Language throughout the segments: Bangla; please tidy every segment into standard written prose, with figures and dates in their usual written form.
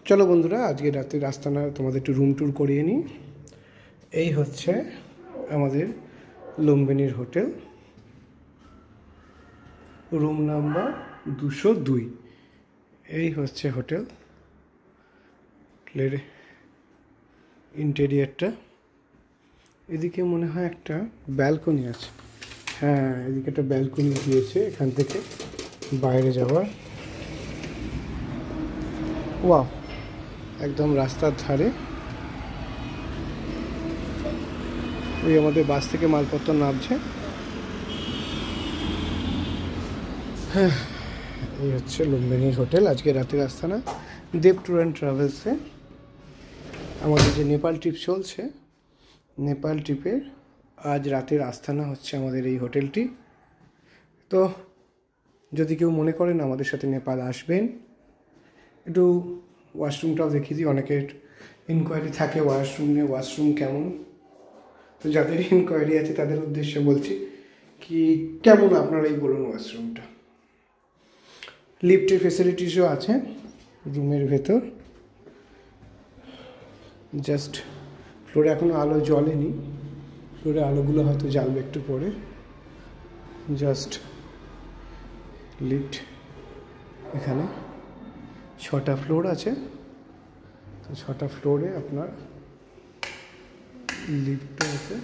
চলো বন্ধুরা, আজকে রাতের আস্তানা তোমাদের একটু রুম ট্যুর করিয়ে নিই। এই হচ্ছে আমাদের লুম্বিনীর হোটেল, রুম নাম্বার 202। এই হচ্ছে হোটেল ইন্টেরিয়ারটা। এদিকে মনে হয় একটা ব্যালকনি আছে। হ্যাঁ, এদিকে একটা ব্যালকনি দিয়েছে এখান থেকে বাইরে যাওয়ার। ওয়াও, একদম রাস্তার ধারে। ওই আমাদের বাস থেকে মালপত্র নামছে। হ্যাঁ, এই হচ্ছে লুম্বিনীর হোটেল, আজকে রাতের আস্তানা। দেব ট্যুর অ্যান্ড ট্রাভেলসে আমাদের যে নেপাল ট্রিপ চলছে, নেপাল ট্রিপের আজ রাতের আস্তানা হচ্ছে আমাদের এই হোটেলটি। তো যদি কেউ মনে করেন আমাদের সাথে নেপাল আসবেন, একটু ওয়াশরুমটাও দেখিয়ে দিই। অনেকের ইনকোয়ারি থাকে ওয়াশরুম কেমন। তো যাদের ইনকোয়ারি আছে তাদের উদ্দেশ্যে বলছি কি, কেমন আপনারাই বলুন ওয়াশরুমটা। লিফটের ফেসিলিটিসও আছে রুমের ভেতর। জাস্ট ফ্লোরে এখনও আলো জ্বলেনি, ফ্লোরে আলোগুলো হয়তো জ্বালবে একটু পরে। জাস্ট লিফট, এখানে 6টা ফ্লোর আছে। তো 6টা ফ্লোরে আপনার লিফটটা আছে।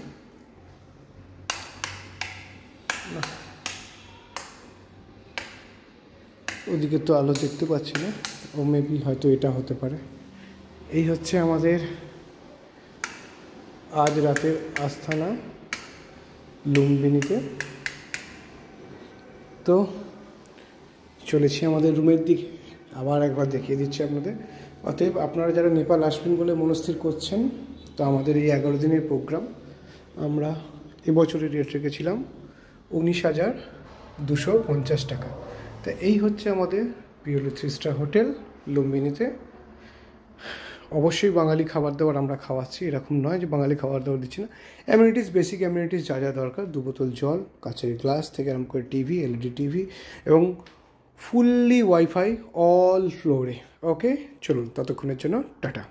ওদিকে তো আলো দেখতে পাচ্ছি না, ও মেবি হয়তো এটা হতে পারে। এই হচ্ছে আমাদের আজ রাতের আস্তানা লুম্বিনীতে। তো চলেছি আমাদের রুমের দিকে, আবার একবার দেখিয়ে দিচ্ছি আপনাদের। অতএব আপনারা যারা নেপাল আসবেন বলে মনস্থির করছেন, তো আমাদের এই 11 দিনের প্রোগ্রাম, আমরা এবছরের রেট রেখেছিলাম 19,250 টাকা। তা এই হচ্ছে আমাদের পিওরলি 3 স্টার হোটেল লুম্বিনীতে। অবশ্যই বাঙালি খাবার দাবার আমরা খাওয়াচ্ছি, এরকম নয় যে বাঙালি খাবার দাবার দিচ্ছি না। অ্যামিনিটিস, বেসিক অ্যামিনিটিস যা যা দরকার, 2 বোতল জল, কাচের গ্লাস থেকে আরম্ভ করে টিভি, এলইডি টিভি এবং ফুললি ওয়াইফাই অল ফ্লোরে। ওকে, চলুন ততক্ষণের জন্য টাটা।